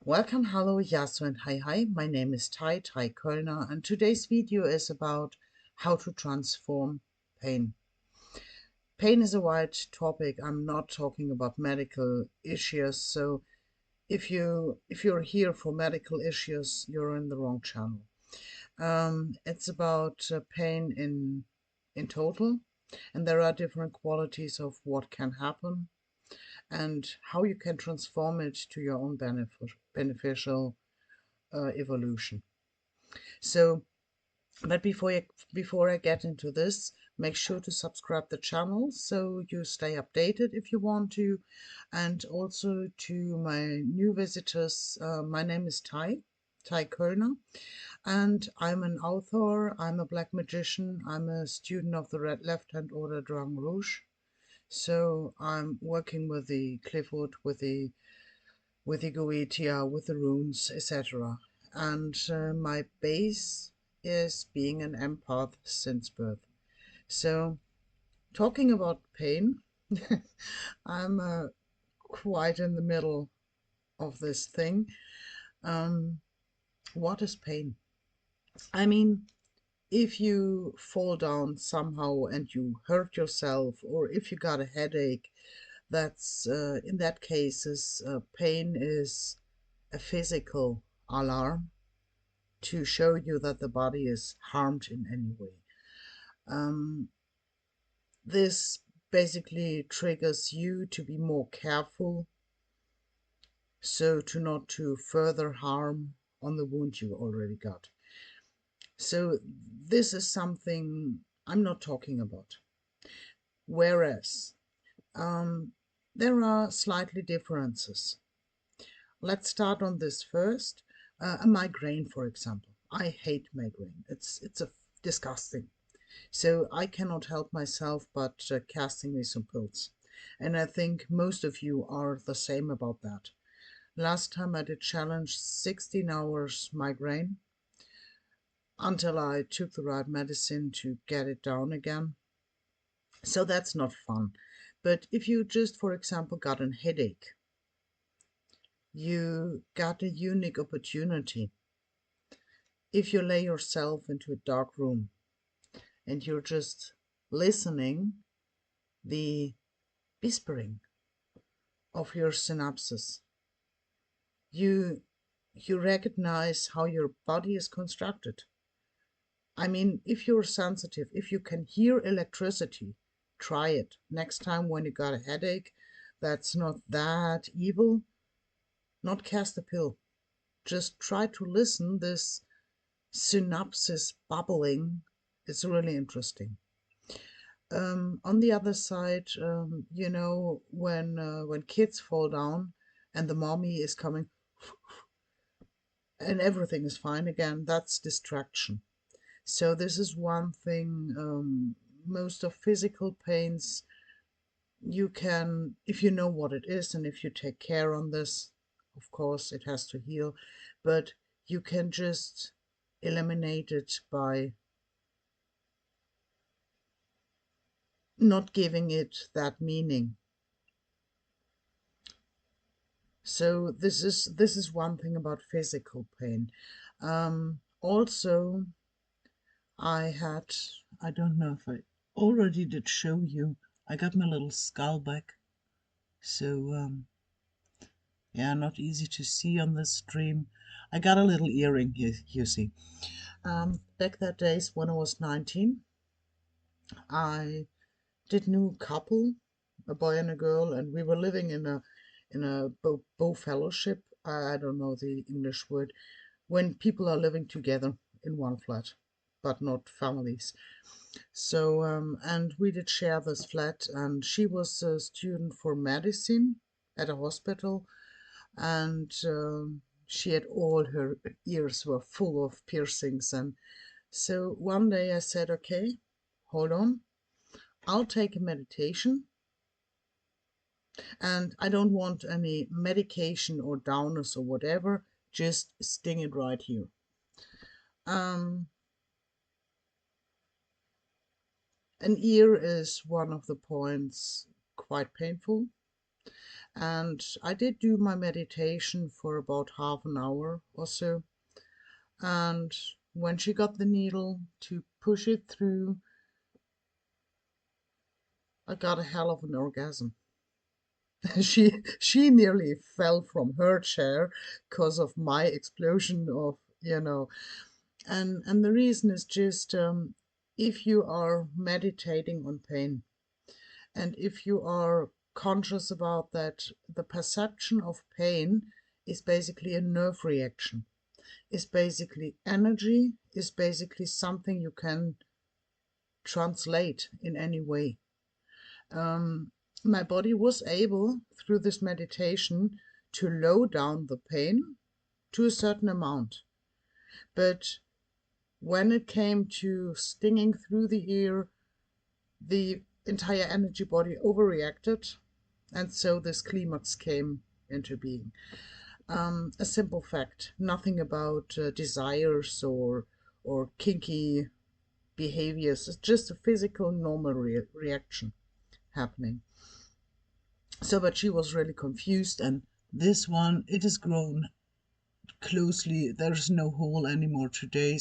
Welcome, hello, Yasu and hi. My name is Tai Kölner, and today's video is about how to transform pain. Pain is a wide topic. I'm not talking about medical issues, so if you're here for medical issues, you're in the wrong channel. It's about pain in total, and there are different qualities of what can happen and how you can transform it to your own beneficial evolution. So, but before I get into this, make sure to subscribe the channel so you stay updated if you want to. And also to my new visitors, my name is Tai Kölner, and I'm an author, I'm a black magician, I'm a student of the Red Left Hand Order Dragon Rouge. So I'm working with the Cliffwood, with the Goetia, with the runes, etc. And my base is being an empath since birth. So, talking about pain, I'm quite in the middle of this thing. Um, what is pain? I mean, if you fall down somehow and you hurt yourself, or if you got a headache, that's in that cases, pain is a physical alarm to show you that the body is harmed in any way. Um, this basically triggers you to be more careful, so to not to further harm on the wound you already got. So this is something I'm not talking about. Whereas there are slightly differences. Let's start on this first. A migraine, for example. I hate migraine. It's a disgusting. So I cannot help myself but casting me some pills. And I think most of you are the same about that. Last time I did challenge 16 hours migraine until I took the right medicine to get it down again. So that's not fun. But if you just, for example, got a headache, you got a unique opportunity. If you lay yourself into a dark room and you're just listening, the whispering of your synapses, you you recognize how your body is constructed. I mean, if you're sensitive, if you can hear electricity, try it. Next time when you got a headache, that's not that evil, not cast a pill. Just try to listen. This synapses bubbling is really interesting. On the other side, when kids fall down and the mommy is coming and everything is fine again, that's distraction. So this is one thing. Most of physical pains, you can, if you know what it is and if you take care on this, of course it has to heal, but you can just eliminate it by not giving it that meaning. So this is one thing about physical pain. Also, I I don't know if I already did show you, I got my little skull back. So, yeah, not easy to see on this stream. I got a little earring here, you see. Back that days when I was 19, I did knew a couple, a boy and a girl, and we were living in a bow fellowship. I don't know the English word, when people are living together in one flat, but not families. So, and we did share this flat, and she was a student for medicine at a hospital, and she had all her ears were full of piercings. And so one day I said, okay, hold on, I'll take a meditation, and I don't want any medication or downers or whatever, just sting it right here. Um, an ear is one of the points quite painful. And I did do my meditation for about half an hour or so. And when she got the needle to push it through, I got a hell of an orgasm. She nearly fell from her chair because of my explosion of, and the reason is just if you are meditating on pain, and if you are conscious about that, the perception of pain is basically a nerve reaction, is basically energy, is basically something you can translate in any way. My body was able, through this meditation, to low down the pain to a certain amount. But when it came to stinging through the ear, the entire energy body overreacted, and so this climax came into being. A simple fact, nothing about desires or kinky behaviors. It's just a physical normal reaction happening. So, but she was really confused, and this one, it has grown closely. There's no hole anymore today.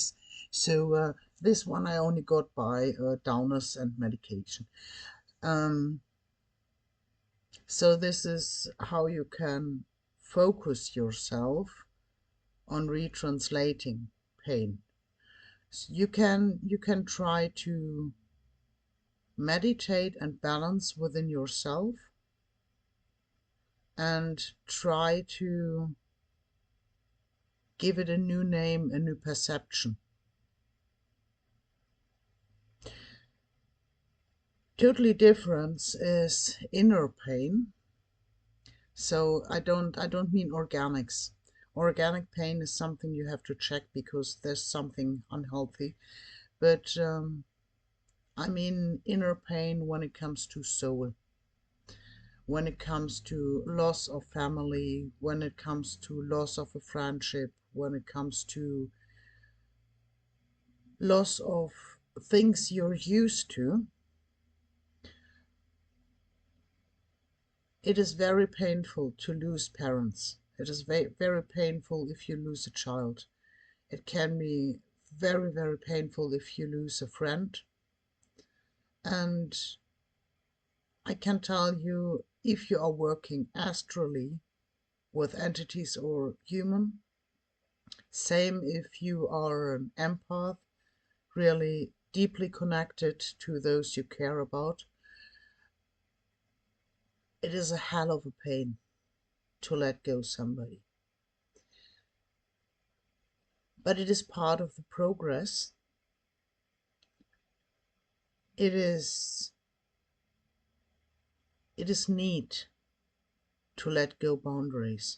So this one I only got by downers and medication. So this is how you can focus yourself on retranslating pain. So you can try to meditate and balance within yourself, and try to give it a new name, a new perception. Totally different is inner pain. So I don't mean organics. Organic pain is something you have to check because there's something unhealthy. But I mean inner pain when it comes to soul, when it comes to loss of family, when it comes to loss of a friendship, when it comes to loss of things you're used to. It is very painful to lose parents. It is very, very painful if you lose a child. It can be very, very painful if you lose a friend. And I can tell you, if you are working astrally with entities or human, same if you are an empath, really deeply connected to those you care about, it is a hell of a pain to let go somebody. But it is part of the progress. It is neat to let go boundaries.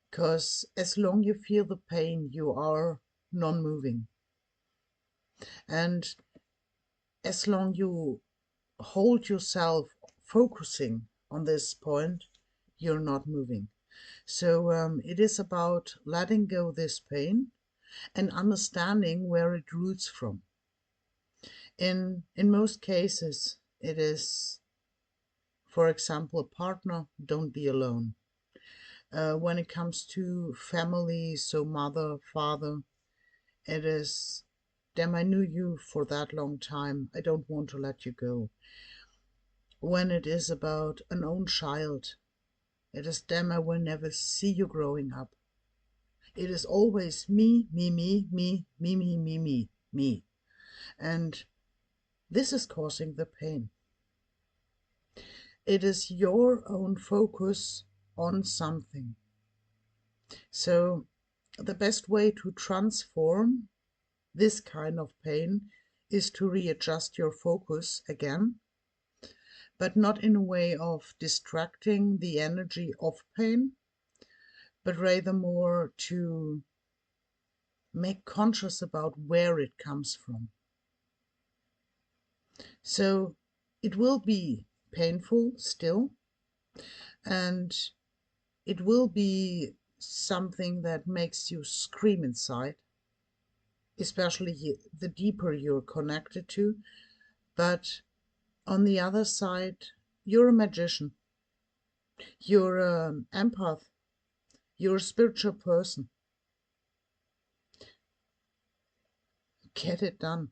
Because as long you feel the pain, you are non-moving. And as long you hold yourself focusing on this point, you're not moving. So it is about letting go this pain and understanding where it roots from. In most cases, it is, for example, a partner, don't be alone. When it comes to family, so mother, father, it is, damn, I knew you for that long time, I don't want to let you go. When it is about an own child, it is, damn, I will never see you growing up. It is always me, me, me, me, me, me, me, me, me. And this is causing the pain. It is your own focus on something. So the best way to transform this kind of pain is to readjust your focus again, but not in a way of distracting the energy of pain, but rather more to make conscious about where it comes from. So it will be painful still, and it will be something that makes you scream inside, especially the deeper you're connected to. But on the other side, you're a magician. You're an empath. You're a spiritual person. Get it done.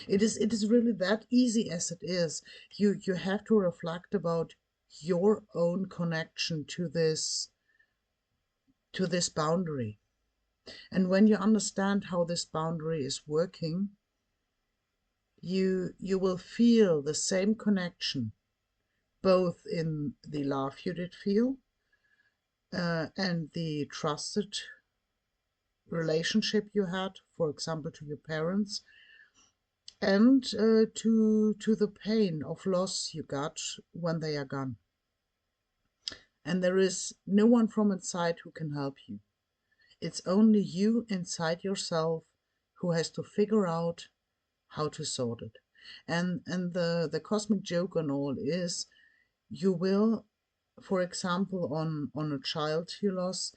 It is really that easy as it is. You have to reflect about your own connection to this boundary. And when you understand how this boundary is working, you will feel the same connection, both in the love you did feel and the trusted relationship you had, for example, to your parents, and to the pain of loss you got when they are gone. And there is no one from inside who can help you. It's only you inside yourself who has to figure out how to sort it. And the cosmic joke on all is, you will, for example, on a child you lost,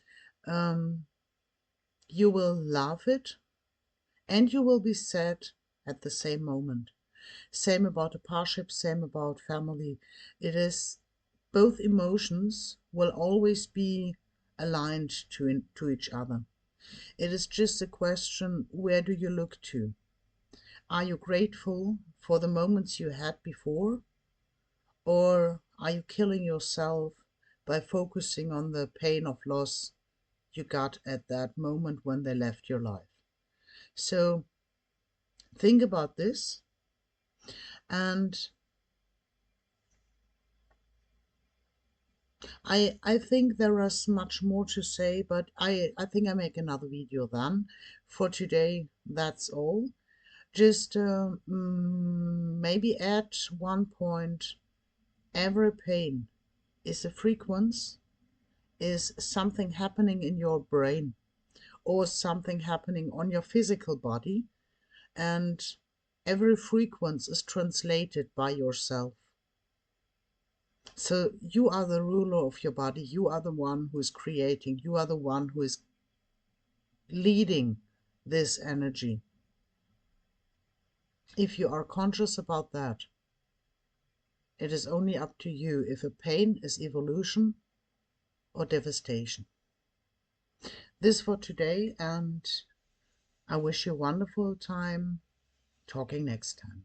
you will love it and you will be sad at the same moment. Same about a parship, same about family. It is, both emotions will always be aligned to each other. It is just a question, where do you look to? Are you grateful for the moments you had before? Or are you killing yourself by focusing on the pain of loss you got at that moment when they left your life? So think about this, and I think there is much more to say, but I think I make another video then. For today, that's all. Just maybe add one point. Every pain is a frequency, is something happening in your brain or something happening on your physical body, and every frequency is translated by yourself. So you are the ruler of your body, you are the one who is creating, you are the one who is leading this energy. If you are conscious about that, it is only up to you if a pain is evolution or devastation. This for today, and I wish you a wonderful time. Talking next time.